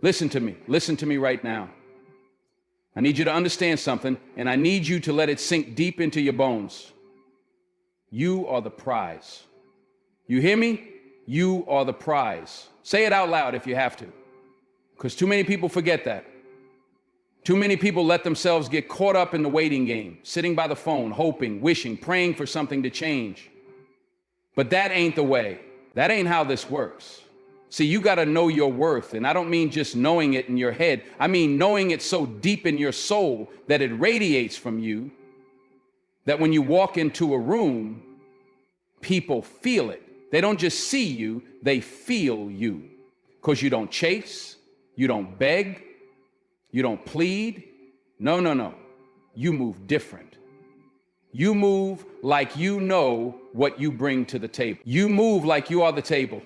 Listen to me right now. I need you to understand something, and I need you to let it sink deep into your bones. You are the prize. You hear me? You are the prize. Say it out loud if you have to, because too many people forget that. Too many people let themselves get caught up in the waiting game, sitting by the phone, hoping, wishing, praying for something to change. But that ain't the way. That ain't how this works. See, you got to know your worth. And I don't mean just knowing it in your head. I mean knowing it so deep in your soul that it radiates from you, that when you walk into a room, people feel it. They don't just see you, they feel you. Because you don't chase, you don't beg, you don't plead. No. You move different. You move like you know what you bring to the table. You move like you are the table.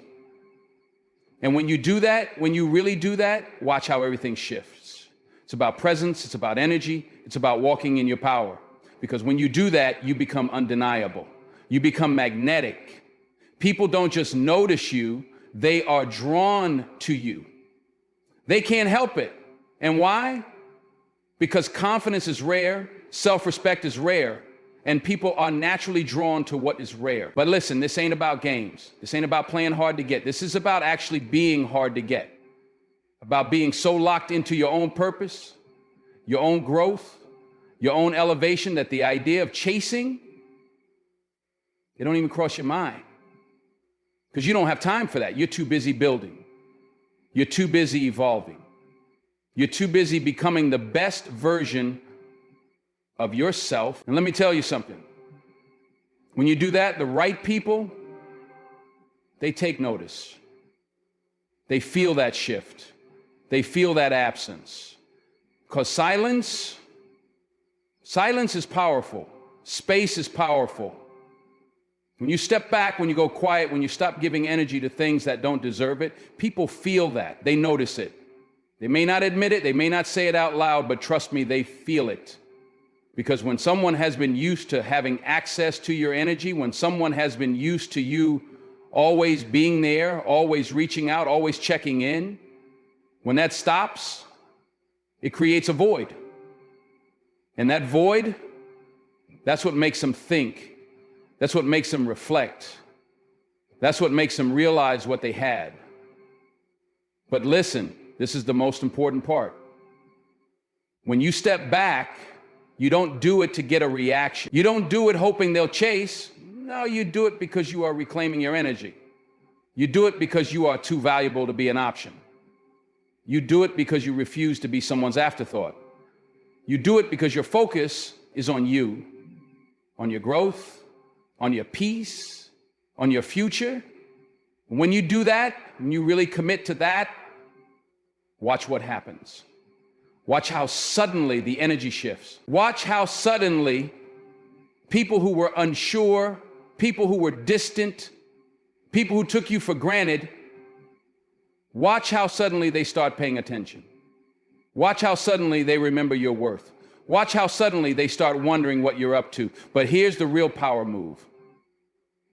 And when you do that, when you really do that, watch how everything shifts. It's about presence, it's about energy, it's about walking in your power. Because when you do that, you become undeniable. You become magnetic. People don't just notice you, they are drawn to you. They can't help it. And why? Because confidence is rare, self-respect is rare, and people are naturally drawn to what is rare. But listen, this ain't about games. This ain't about playing hard to get. This is about actually being hard to get. About being so locked into your own purpose, your own growth, your own elevation, that the idea of chasing, it don't even cross your mind. Because you don't have time for that. You're too busy building. You're too busy evolving. You're too busy becoming the best version of yourself. And let me tell you something. When you do that, the right people, they take notice. They feel that shift. They feel that absence. Because silence is powerful. Space is powerful. When you step back, when you go quiet, when you stop giving energy to things that don't deserve it, people feel that. They notice it. They may not admit it, they may not say it out loud, but trust me, they feel it. Because when someone has been used to having access to your energy, when someone has been used to you always being there, always reaching out, always checking in, when that stops, it creates a void. And that void, that's what makes them think. That's what makes them reflect. That's what makes them realize what they had. But listen, this is the most important part. When you step back, you don't do it to get a reaction. You don't do it hoping they'll chase. No, you do it because you are reclaiming your energy. You do it because you are too valuable to be an option. You do it because you refuse to be someone's afterthought. You do it because your focus is on you, on your growth, on your peace, on your future. When you do that, when you really commit to that, watch what happens. Watch how suddenly the energy shifts. Watch how suddenly people who were unsure, people who were distant, people who took you for granted, watch how suddenly they start paying attention. Watch how suddenly they remember your worth. Watch how suddenly they start wondering what you're up to. But here's the real power move.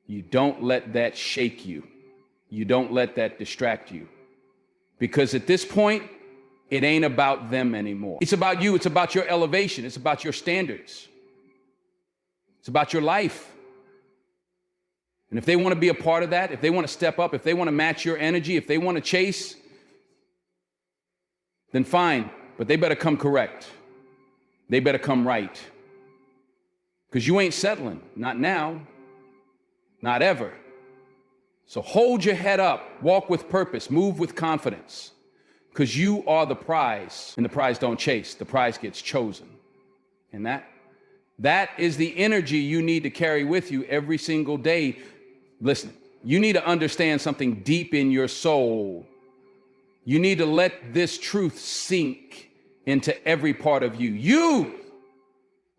You don't let that shake you. You don't let that distract you. Because at this point, it ain't about them anymore. It's about you. It's about your elevation. It's about your standards. It's about your life. And if they want to be a part of that, if they want to step up, if they want to match your energy, if they want to chase, then fine. But they better come correct. They better come right. Because you ain't settling. Not now. Not ever. So hold your head up. Walk with purpose. Move with confidence. Because you are the prize. And the prize don't chase. The prize gets chosen. And that is the energy you need to carry with you every single day. Listen, you need to understand something deep in your soul. You need to let this truth sink into every part of you. You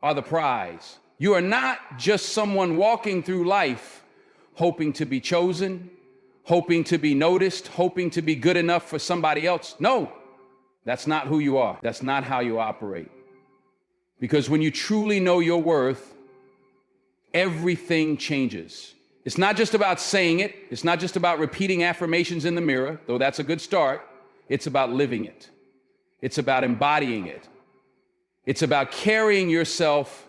are the prize. You are not just someone walking through life hoping to be chosen, hoping to be noticed, hoping to be good enough for somebody else. No, that's not who you are. That's not how you operate. Because when you truly know your worth, everything changes. It's not just about saying it. It's not just about repeating affirmations in the mirror, though that's a good start. It's about living it. It's about embodying it. It's about carrying yourself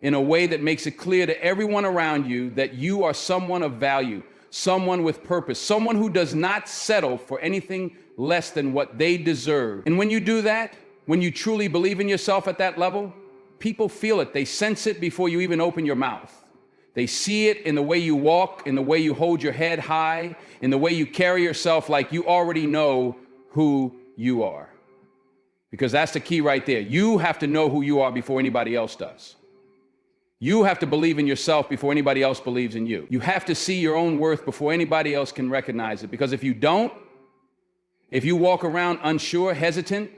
in a way that makes it clear to everyone around you that you are someone of value, someone with purpose, someone who does not settle for anything less than what they deserve. And when you do that, when you truly believe in yourself at that level, people feel it. They sense it before you even open your mouth. They see it in the way you walk, in the way you hold your head high, in the way you carry yourself like you already know who you are. Because that's the key right there. You have to know who you are before anybody else does. You have to believe in yourself before anybody else believes in you. You have to see your own worth before anybody else can recognize it. Because if you don't, if you walk around unsure, hesitant,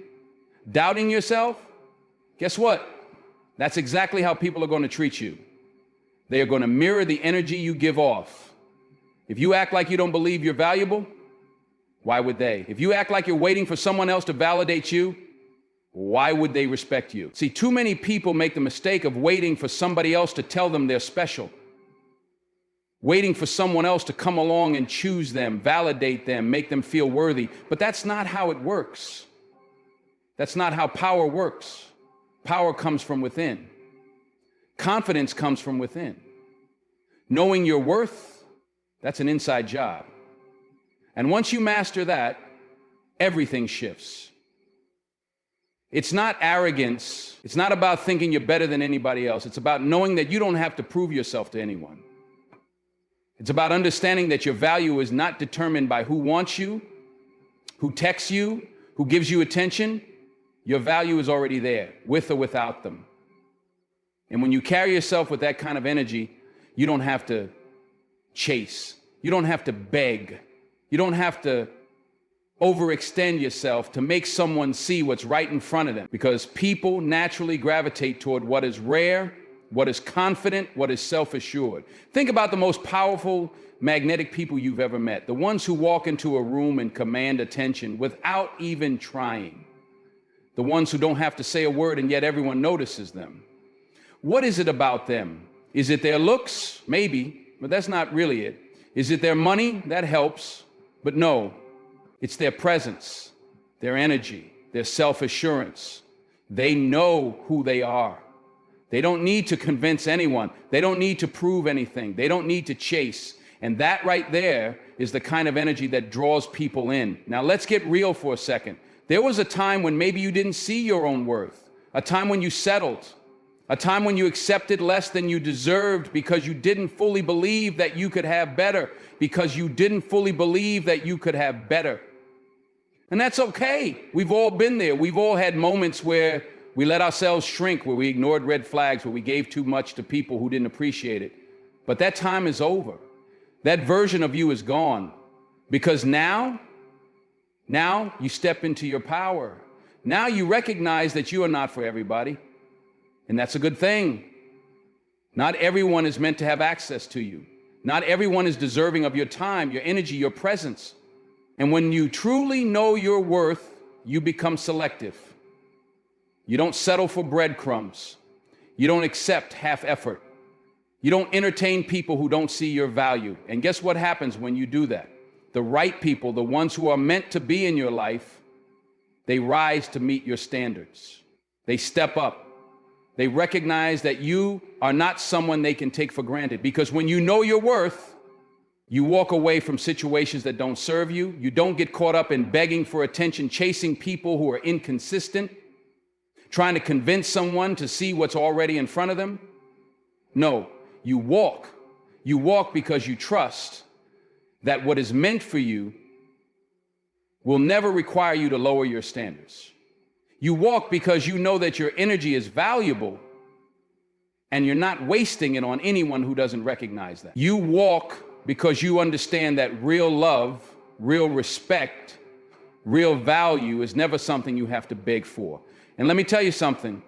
doubting yourself, guess what? That's exactly how people are going to treat you. They are going to mirror the energy you give off. If you act like you don't believe you're valuable, why would they? If you act like you're waiting for someone else to validate you, why would they respect you? See, too many people make the mistake of waiting for somebody else to tell them they're special. Waiting for someone else to come along and choose them, validate them, make them feel worthy. But that's not how it works. That's not how power works. Power comes from within. Confidence comes from within. Knowing your worth, that's an inside job. And once you master that, everything shifts. It's not arrogance. It's not about thinking you're better than anybody else. It's about knowing that you don't have to prove yourself to anyone. It's about understanding that your value is not determined by who wants you, who texts you, who gives you attention. Your value is already there, with or without them. And when you carry yourself with that kind of energy, you don't have to chase. You don't have to beg. You don't have to overextend yourself to make someone see what's right in front of them, because people naturally gravitate toward what is rare, what is confident, what is self-assured. Think about the most powerful magnetic people you've ever met, the ones who walk into a room and command attention without even trying, the ones who don't have to say a word and yet everyone notices them. What is it about them? Is it their looks? Maybe, but that's not really it. Is it their money? That helps, but no. It's their presence, their energy, their self-assurance. They know who they are. They don't need to convince anyone. They don't need to prove anything. They don't need to chase. And that right there is the kind of energy that draws people in. Now let's get real for a second. There was a time when maybe you didn't see your own worth, a time when you settled, a time when you accepted less than you deserved because you didn't fully believe that you could have better, because you didn't fully believe that you could have better. And that's okay. We've all been there. We've all had moments where we let ourselves shrink, where we ignored red flags, where we gave too much to people who didn't appreciate it. But that time is over. That version of you is gone, because now you step into your power. Now you recognize that you are not for everybody, and that's a good thing. Not everyone is meant to have access to you. Not everyone is deserving of your time, your energy, your presence. And when you truly know your worth, you become selective. You don't settle for breadcrumbs. You don't accept half effort. You don't entertain people who don't see your value. And guess what happens when you do that? The right people, the ones who are meant to be in your life, they rise to meet your standards. They step up. They recognize that you are not someone they can take for granted, because when you know your worth, you walk away from situations that don't serve you. You don't get caught up in begging for attention, chasing people who are inconsistent, trying to convince someone to see what's already in front of them. No, you walk. You walk because you trust that what is meant for you will never require you to lower your standards. You walk because you know that your energy is valuable and you're not wasting it on anyone who doesn't recognize that. You walk because you understand that real love, real respect, real value is never something you have to beg for. And let me tell you something.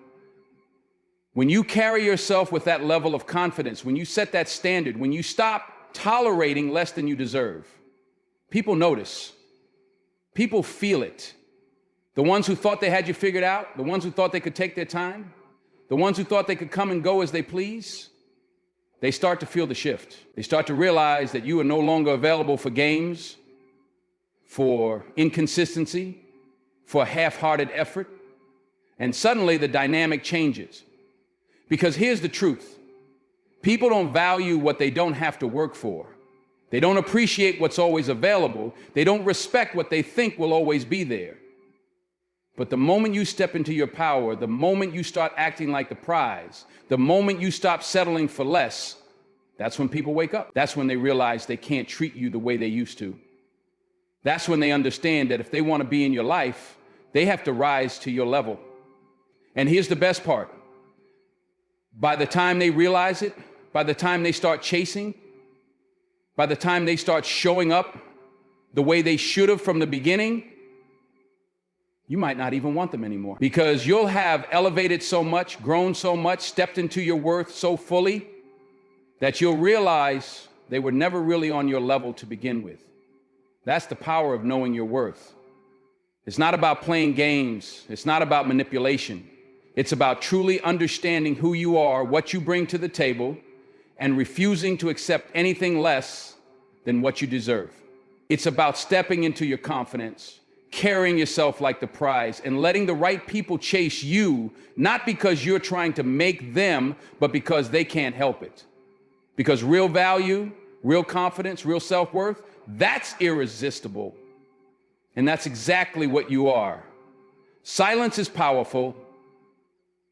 When you carry yourself with that level of confidence, when you set that standard, when you stop tolerating less than you deserve, people notice. People feel it. The ones who thought they had you figured out, the ones who thought they could take their time, the ones who thought they could come and go as they please, they start to feel the shift. They start to realize that you are no longer available for games, for inconsistency, for half-hearted effort. And suddenly the dynamic changes. Because here's the truth. People don't value what they don't have to work for. They don't appreciate what's always available. They don't respect what they think will always be there. But the moment you step into your power, the moment you start acting like the prize, the moment you stop settling for less, that's when people wake up. That's when they realize they can't treat you the way they used to. That's when they understand that if they want to be in your life, they have to rise to your level. And here's the best part. By the time they realize it, by the time they start chasing, by the time they start showing up the way they should have from the beginning, you might not even want them anymore, because you'll have elevated so much, grown so much, stepped into your worth so fully that you'll realize they were never really on your level to begin with. That's the power of knowing your worth. It's not about playing games. It's not about manipulation. It's about truly understanding who you are, what you bring to the table, and refusing to accept anything less than what you deserve. It's about stepping into your confidence, carrying yourself like the prize, and letting the right people chase you, not because you're trying to make them, but because they can't help it. Because real value, real confidence, real self-worth, that's irresistible. And that's exactly what you are. Silence is powerful.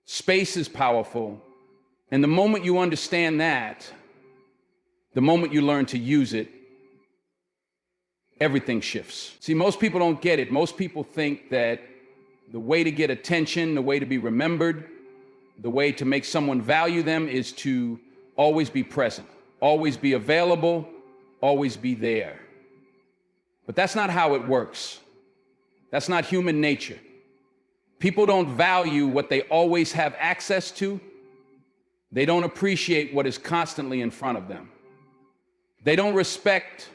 Space is powerful. And the moment you understand that, the moment you learn to use it, everything shifts. See, most people don't get it. Most people think that the way to get attention, the way to be remembered, the way to make someone value them is to always be present, always be available, always be there. But that's not how it works. That's not human nature. People don't value what they always have access to. They don't appreciate what is constantly in front of them. They don't respect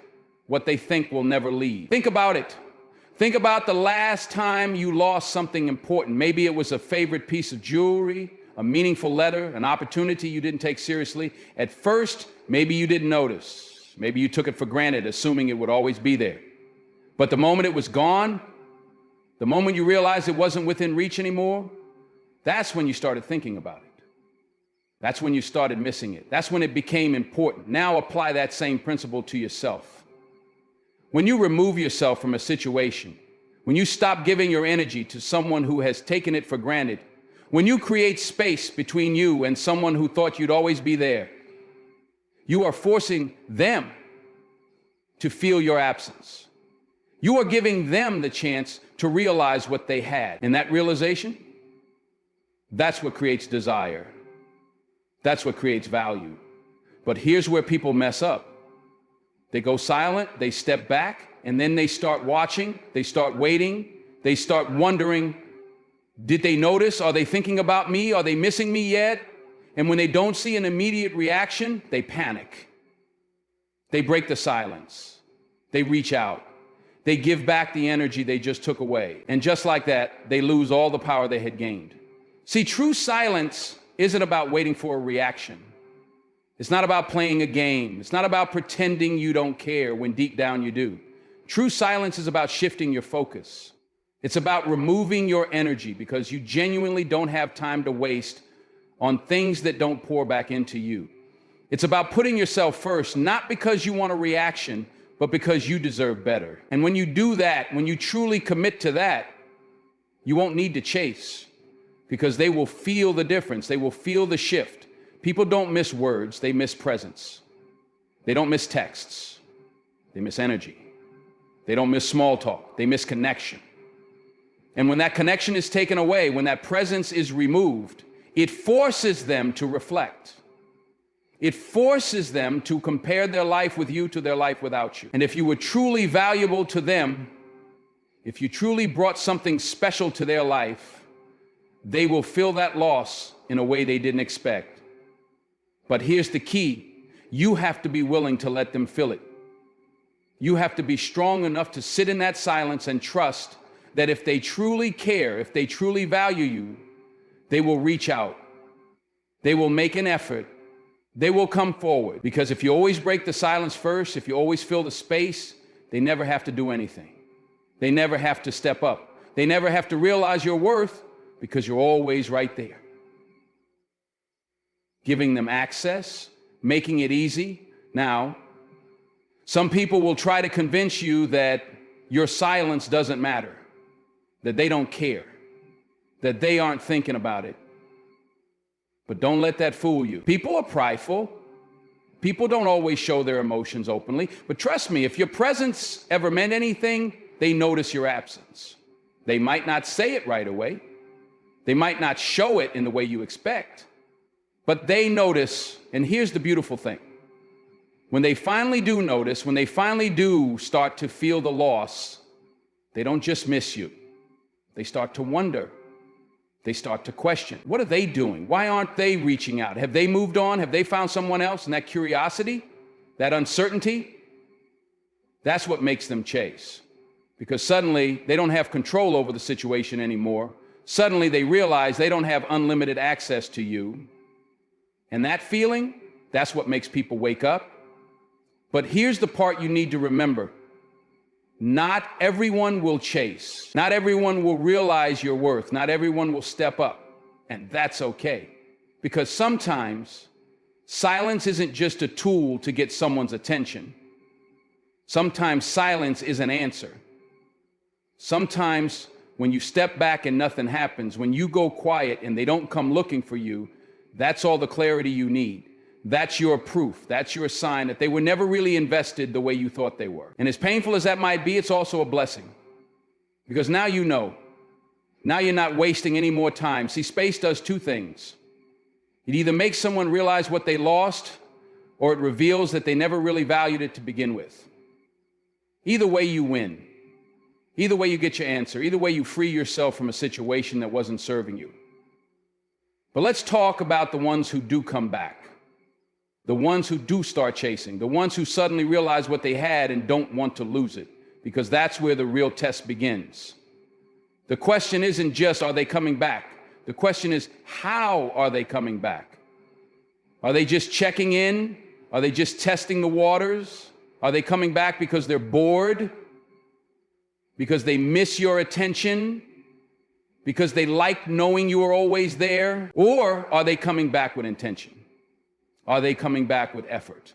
what they think will never leave. Think about it. Think about the last time you lost something important. Maybe it was a favorite piece of jewelry, a meaningful letter, an opportunity you didn't take seriously. At first, maybe you didn't notice. Maybe you took it for granted, assuming it would always be there. But the moment it was gone, the moment you realized it wasn't within reach anymore, that's when you started thinking about it. That's when you started missing it. That's when it became important. Now apply that same principle to yourself. When you remove yourself from a situation, when you stop giving your energy to someone who has taken it for granted, when you create space between you and someone who thought you'd always be there, you are forcing them to feel your absence. You are giving them the chance to realize what they had. And that realization, that's what creates desire. That's what creates value. But here's where people mess up. They go silent, they step back, and then they start watching, they start waiting, they start wondering, did they notice? Are they thinking about me? Are they missing me yet? And when they don't see an immediate reaction, they panic. They break the silence. They reach out. They give back the energy they just took away. And just like that, they lose all the power they had gained. See, true silence isn't about waiting for a reaction. It's not about playing a game. It's not about pretending you don't care when deep down you do. True silence is about shifting your focus. It's about removing your energy because you genuinely don't have time to waste on things that don't pour back into you. It's about putting yourself first, not because you want a reaction, but because you deserve better. And when you do that, when you truly commit to that, you won't need to chase because they will feel the difference. They will feel the shift. People don't miss words, they miss presence. They don't miss texts, they miss energy. They don't miss small talk, they miss connection. And when that connection is taken away, when that presence is removed, it forces them to reflect. It forces them to compare their life with you to their life without you. And if you were truly valuable to them, if you truly brought something special to their life, they will feel that loss in a way they didn't expect. But here's the key. You have to be willing to let them feel it. You have to be strong enough to sit in that silence and trust that if they truly care, if they truly value you, they will reach out. They will make an effort. They will come forward. Because if you always break the silence first, if you always fill the space, they never have to do anything. They never have to step up. They never have to realize your worth because you're always right there. Giving them access, making it easy. Now, some people will try to convince you that your silence doesn't matter, that they don't care, that they aren't thinking about it. But don't let that fool you. People are prideful. People don't always show their emotions openly. But trust me, if your presence ever meant anything, they notice your absence. They might not say it right away. They might not show it in the way you expect. But they notice, and here's the beautiful thing. When they finally do notice, when they finally do start to feel the loss, they don't just miss you. They start to wonder. They start to question. What are they doing? Why aren't they reaching out? Have they moved on? Have they found someone else? And that curiosity, that uncertainty, that's what makes them chase. Because suddenly they don't have control over the situation anymore. Suddenly they realize they don't have unlimited access to you. And that feeling, that's what makes people wake up. But here's the part you need to remember. Not everyone will chase. Not everyone will realize your worth. Not everyone will step up. And that's okay. Because sometimes silence isn't just a tool to get someone's attention. Sometimes silence is an answer. Sometimes when you step back and nothing happens, when you go quiet and they don't come looking for you, that's all the clarity you need. That's your proof. That's your sign that they were never really invested the way you thought they were. And as painful as that might be, it's also a blessing. Because now you know. Now you're not wasting any more time. See, space does two things. It either makes someone realize what they lost, or it reveals that they never really valued it to begin with. Either way you win. Either way you get your answer. Either way you free yourself from a situation that wasn't serving you. But let's talk about the ones who do come back. The ones who do start chasing, the ones who suddenly realize what they had and don't want to lose it, because that's where the real test begins. The question isn't just, are they coming back? The question is, how are they coming back? Are they just checking in? Are they just testing the waters? Are they coming back because they're bored? Because they miss your attention? Because they like knowing you are always there? Or are they coming back with intention? Are they coming back with effort?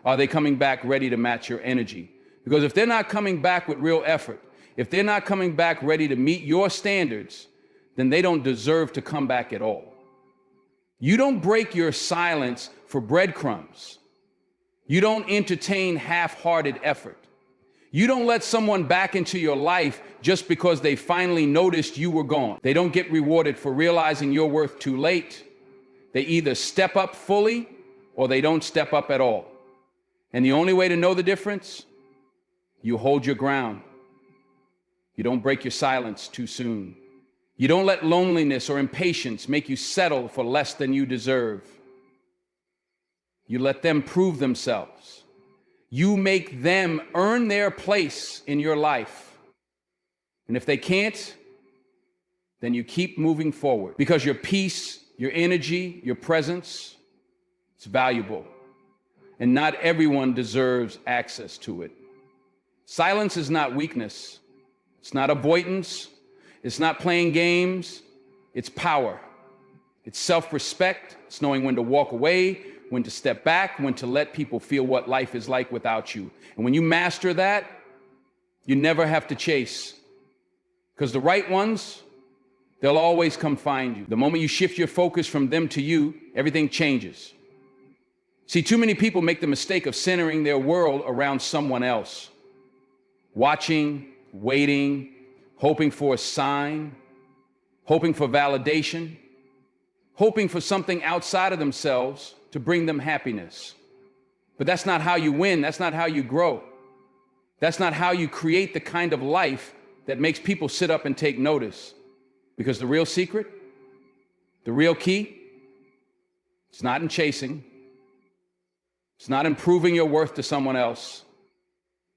Are they coming back ready to match your energy? Because if they're not coming back with real effort, if they're not coming back ready to meet your standards, then they don't deserve to come back at all. You don't break your silence for breadcrumbs. You don't entertain half-hearted effort. You don't let someone back into your life just because they finally noticed you were gone. They don't get rewarded for realizing your worth too late. They either step up fully or they don't step up at all. And the only way to know the difference, you hold your ground. You don't break your silence too soon. You don't let loneliness or impatience make you settle for less than you deserve. You let them prove themselves. You make them earn their place in your life. And if they can't, then you keep moving forward, because your peace, your energy, your presence, it's valuable, and not everyone deserves access to it. Silence is not weakness. It's not avoidance. It's not playing games. It's power. It's self-respect. It's knowing when to walk away, when to step back, when to let people feel what life is like without you. And when you master that, you never have to chase. Because the right ones, they'll always come find you. The moment you shift your focus from them to you, everything changes. See, too many people make the mistake of centering their world around someone else. Watching, waiting, hoping for a sign, hoping for validation, hoping for something outside of themselves to bring them happiness. But that's not how you win. That's not how you grow. That's not how you create the kind of life that makes people sit up and take notice. Because the real secret, the real key, it's not in chasing. It's not in proving your worth to someone else.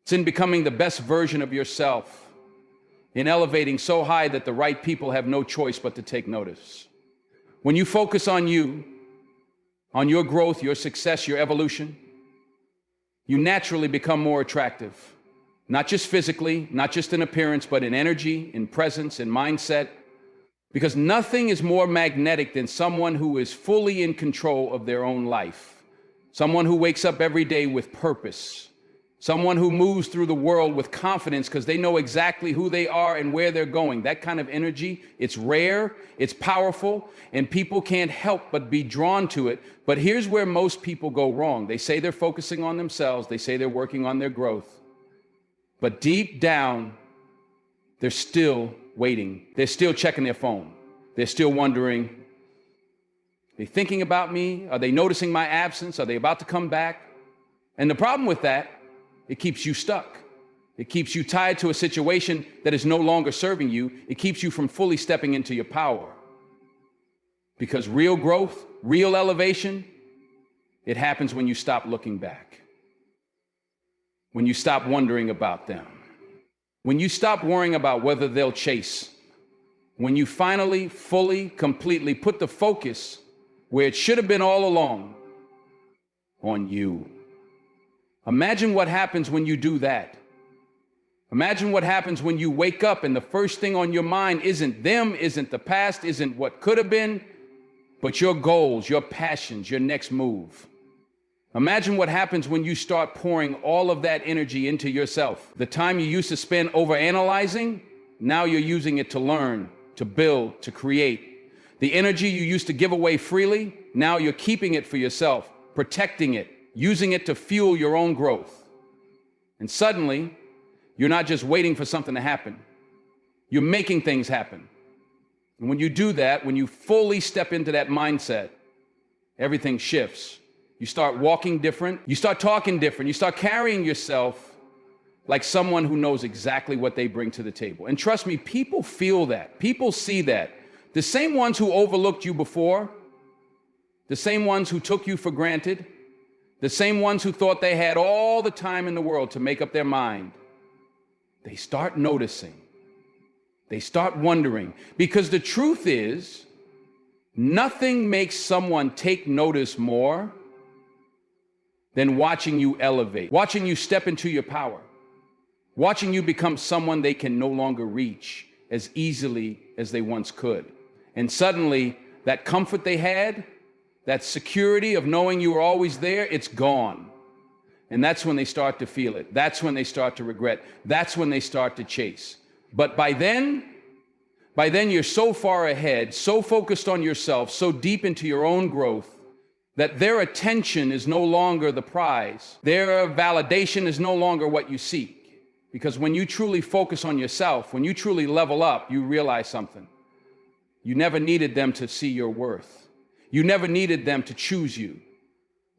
It's in becoming the best version of yourself, in elevating so high that the right people have no choice but to take notice. When you focus on you, on your growth, your success, your evolution, you naturally become more attractive. not just physically, not just in appearance, but in energy, in presence, in mindset. Because nothing is more magnetic than someone who is fully in control of their own life. Someone who wakes up every day with purpose. Someone who moves through the world with confidence because they know exactly who they are and where they're going. That kind of energy, it's rare, it's powerful, and people can't help but be drawn to it. But here's where most people go wrong. They say they're focusing on themselves. They say they're working on their growth. But deep down, they're still waiting. They're still checking their phone. They're still wondering, are they thinking about me? Are they noticing my absence? Are they about to come back? And the problem with that, it keeps you stuck. It keeps you tied to a situation that is no longer serving you. It keeps you from fully stepping into your power. Because real growth, real elevation, it happens when you stop looking back. When you stop wondering about them. When you stop worrying about whether they'll chase. When you finally, fully, completely put the focus where it should have been all along, on you. Imagine what happens when you do that. Imagine what happens when you wake up and the first thing on your mind isn't them, isn't the past, isn't what could have been, but your goals, your passions, your next move. Imagine what happens when you start pouring all of that energy into yourself. The time you used to spend overanalyzing, now you're using it to learn, to build, to create. The energy you used to give away freely, now you're keeping it for yourself, protecting it, using it to fuel your own growth. And suddenly, you're not just waiting for something to happen. You're making things happen. And when you do that, when you fully step into that mindset, everything shifts. You start walking different. You start talking different. You start carrying yourself like someone who knows exactly what they bring to the table. And trust me, people feel that. People see that. The same ones who overlooked you before, the same ones who took you for granted, the same ones who thought they had all the time in the world to make up their mind, they start noticing. They start wondering. Because the truth is, nothing makes someone take notice more than watching you elevate, watching you step into your power, watching you become someone they can no longer reach as easily as they once could. And suddenly, that comfort they had, that security of knowing you were always there, it's gone. And that's when they start to feel it. That's when they start to regret. That's when they start to chase. But by then you're so far ahead, so focused on yourself, so deep into your own growth, that their attention is no longer the prize. Their validation is no longer what you seek. Because when you truly focus on yourself, when you truly level up, you realize something. You never needed them to see your worth. You never needed them to choose you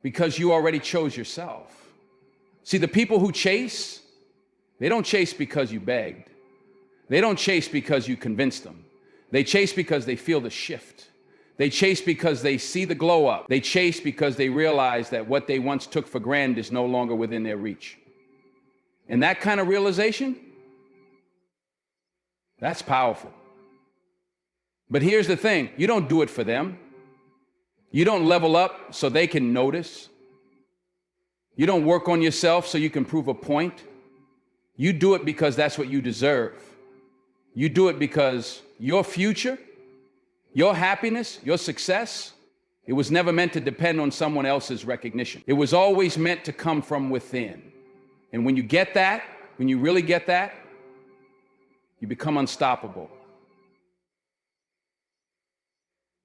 because you already chose yourself. See, the people who chase, they don't chase because you begged. They don't chase because you convinced them. They chase because they feel the shift. They chase because they see the glow up. They chase because they realize that what they once took for granted is no longer within their reach. And that kind of realization, that's powerful. But here's the thing, you don't do it for them. You don't level up so they can notice. You don't work on yourself so you can prove a point. You do it because that's what you deserve. You do it because your future, your happiness, your success, it was never meant to depend on someone else's recognition. It was always meant to come from within. And when you get that, when you really get that, you become unstoppable.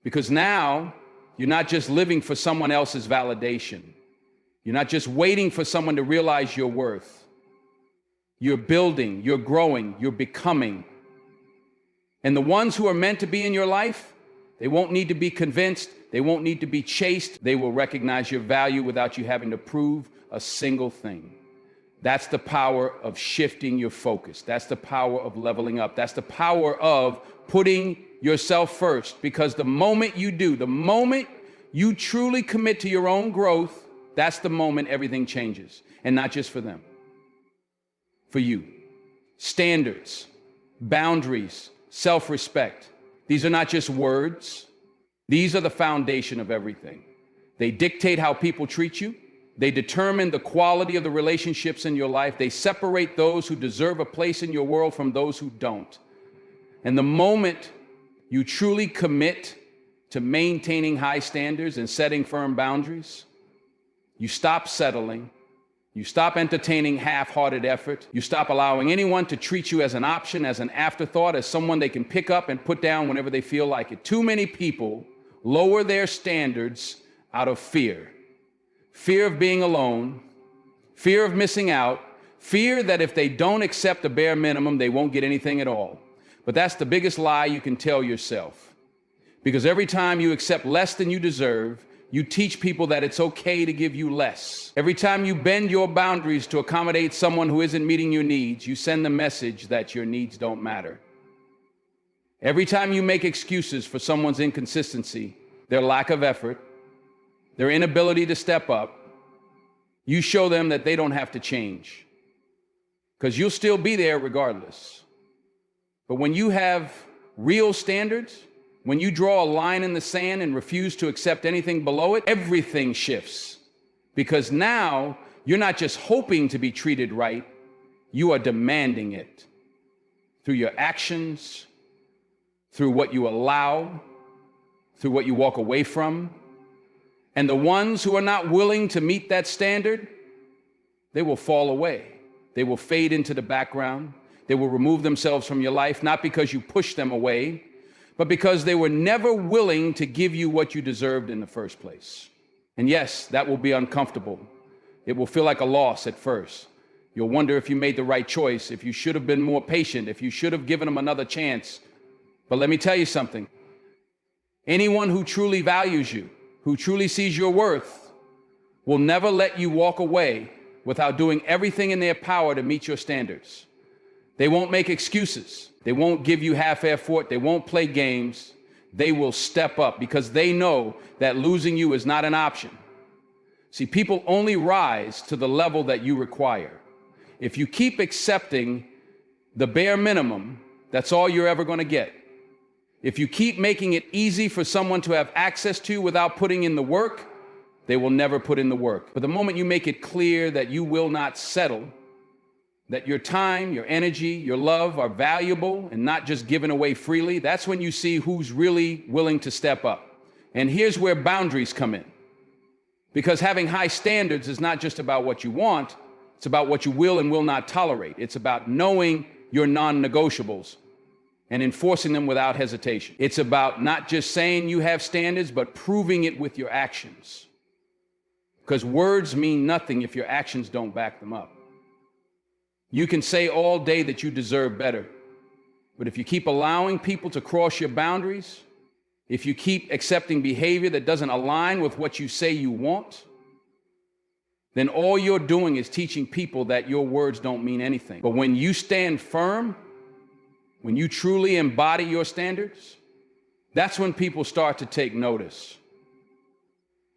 Because now, you're not just living for someone else's validation. You're not just waiting for someone to realize your worth. You're building, you're growing, you're becoming. And the ones who are meant to be in your life, they won't need to be convinced. They won't need to be chased. They will recognize your value without you having to prove a single thing. That's the power of shifting your focus. That's the power of leveling up. That's the power of putting yourself first. Because the moment you do, the moment you truly commit to your own growth, that's the moment everything changes. And not just for them. For you. Standards, boundaries, self-respect. These are not just words. These are the foundation of everything. They dictate how people treat you. They determine the quality of the relationships in your life. They separate those who deserve a place in your world from those who don't. And the moment you truly commit to maintaining high standards and setting firm boundaries, you stop settling. You stop entertaining half-hearted effort. You stop allowing anyone to treat you as an option, as an afterthought, as someone they can pick up and put down whenever they feel like it. Too many people lower their standards out of fear. Fear of being alone, fear of missing out, fear that if they don't accept the bare minimum, they won't get anything at all. But that's the biggest lie you can tell yourself. Because every time you accept less than you deserve, you teach people that it's okay to give you less. Every time you bend your boundaries to accommodate someone who isn't meeting your needs, you send the message that your needs don't matter. Every time you make excuses for someone's inconsistency, their lack of effort, their inability to step up, you show them that they don't have to change. Because you'll still be there regardless. But when you have real standards, when you draw a line in the sand and refuse to accept anything below it, everything shifts. Because now you're not just hoping to be treated right, you are demanding it. Through your actions, through what you allow, through what you walk away from. And the ones who are not willing to meet that standard, they will fall away. They will fade into the background. They will remove themselves from your life, not because you push them away, but because they were never willing to give you what you deserved in the first place. And yes, that will be uncomfortable. It will feel like a loss at first. You'll wonder if you made the right choice, if you should have been more patient, if you should have given them another chance. But let me tell you something. Anyone who truly values you, who truly sees your worth, will never let you walk away without doing everything in their power to meet your standards. They won't make excuses. They won't give you half effort. They won't play games. They will step up because they know that losing you is not an option. See, people only rise to the level that you require. If you keep accepting the bare minimum, that's all you're ever going to get. If you keep making it easy for someone to have access to without putting in the work, they will never put in the work. But the moment you make it clear that you will not settle, that your time, your energy, your love are valuable and not just given away freely, that's when you see who's really willing to step up. And here's where boundaries come in. Because having high standards is not just about what you want, it's about what you will and will not tolerate. It's about knowing your non-negotiables and enforcing them without hesitation. It's about not just saying you have standards, but proving it with your actions. Because words mean nothing if your actions don't back them up. You can say all day that you deserve better, but if you keep allowing people to cross your boundaries, if you keep accepting behavior that doesn't align with what you say you want, then all you're doing is teaching people that your words don't mean anything. But when you stand firm, when you truly embody your standards, that's when people start to take notice.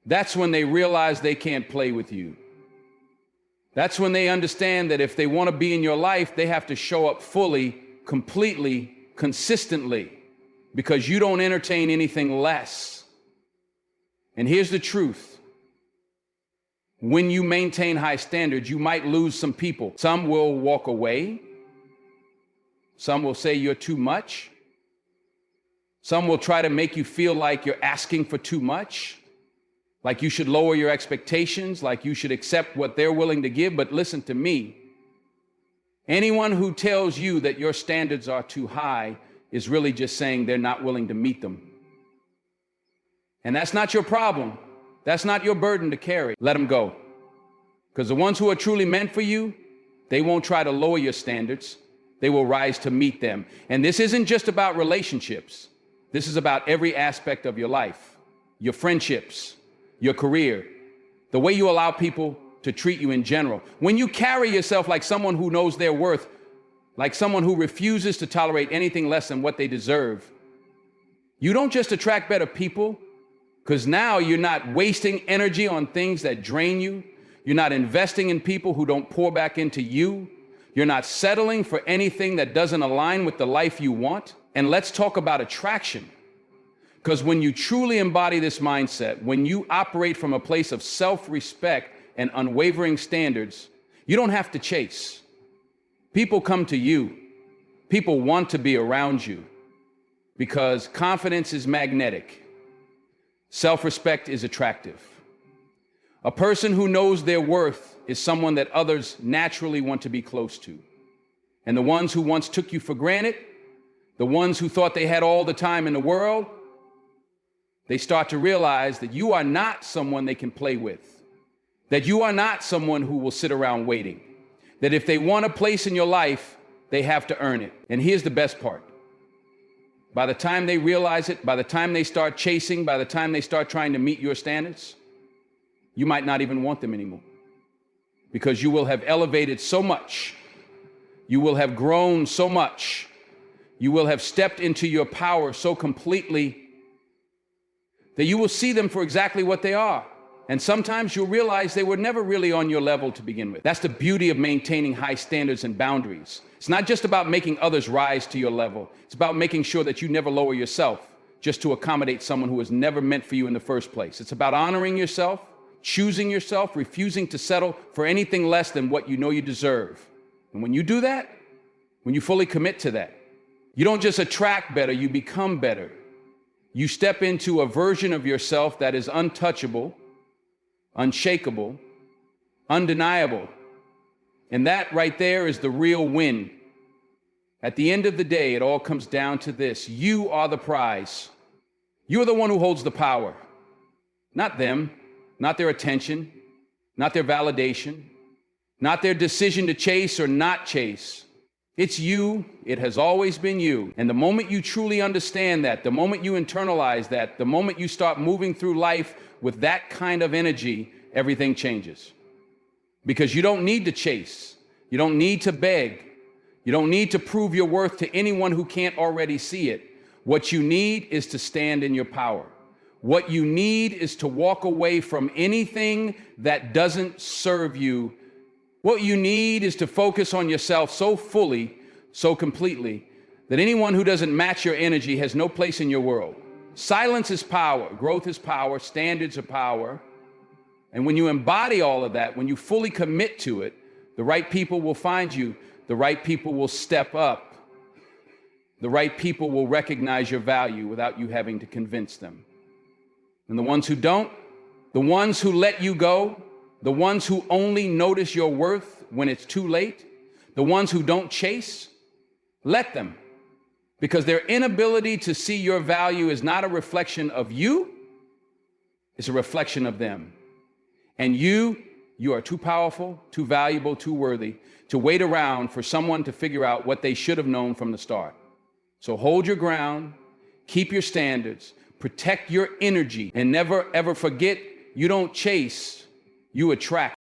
That's when they realize they can't play with you. That's when they understand that if they want to be in your life, they have to show up fully, completely, consistently, because you don't entertain anything less. And here's the truth. When you maintain high standards, you might lose some people. Some will walk away. Some will say you're too much. Some will try to make you feel like you're asking for too much, like you should lower your expectations, like you should accept what they're willing to give. But listen to me. Anyone who tells you that your standards are too high is really just saying they're not willing to meet them. And that's not your problem. That's not your burden to carry. Let them go. Because the ones who are truly meant for you, they won't try to lower your standards. They will rise to meet them. And this isn't just about relationships. This is about every aspect of your life, your friendships, your career, the way you allow people to treat you in general. When you carry yourself like someone who knows their worth, like someone who refuses to tolerate anything less than what they deserve, you don't just attract better people, because now you're not wasting energy on things that drain you. You're not investing in people who don't pour back into you. You're not settling for anything that doesn't align with the life you want. And let's talk about attraction. Because when you truly embody this mindset, when you operate from a place of self-respect and unwavering standards, you don't have to chase. People come to you. People want to be around you because confidence is magnetic. Self-respect is attractive. A person who knows their worth is someone that others naturally want to be close to. And the ones who once took you for granted, the ones who thought they had all the time in the world, they start to realize that you are not someone they can play with, that you are not someone who will sit around waiting, that if they want a place in your life, they have to earn it. And here's the best part. By the time they realize it, by the time they start chasing, by the time they start trying to meet your standards, you might not even want them anymore, because you will have elevated so much. You will have grown so much. You will have stepped into your power so completely that you will see them for exactly what they are. And sometimes you'll realize they were never really on your level to begin with. That's the beauty of maintaining high standards and boundaries. It's not just about making others rise to your level. It's about making sure that you never lower yourself just to accommodate someone who was never meant for you in the first place. It's about honoring yourself, choosing yourself, refusing to settle for anything less than what you know you deserve. And when you do that, when you fully commit to that, you don't just attract better, you become better. You step into a version of yourself that is untouchable, unshakable, undeniable. And that right there is the real win. At the end of the day, it all comes down to this. You are the prize. You are the one who holds the power. Not them, not their attention, not their validation, not their decision to chase or not chase. It's you. It has always been you. And the moment you truly understand that, the moment you internalize that, the moment you start moving through life with that kind of energy, everything changes. Because you don't need to chase. You don't need to beg. You don't need to prove your worth to anyone who can't already see it. What you need is to stand in your power. What you need is to walk away from anything that doesn't serve you. What you need is to focus on yourself so fully, so completely, that anyone who doesn't match your energy has no place in your world. Silence is power. Growth is power. Standards are power. And when you embody all of that, when you fully commit to it, the right people will find you. The right people will step up. The right people will recognize your value without you having to convince them. And the ones who don't, the ones who let you go, the ones who only notice your worth when it's too late, the ones who don't chase, let them. Because their inability to see your value is not a reflection of you, it's a reflection of them. And you are too powerful, too valuable, too worthy to wait around for someone to figure out what they should have known from the start. So hold your ground, keep your standards, protect your energy, and never ever forget you don't chase, you attract.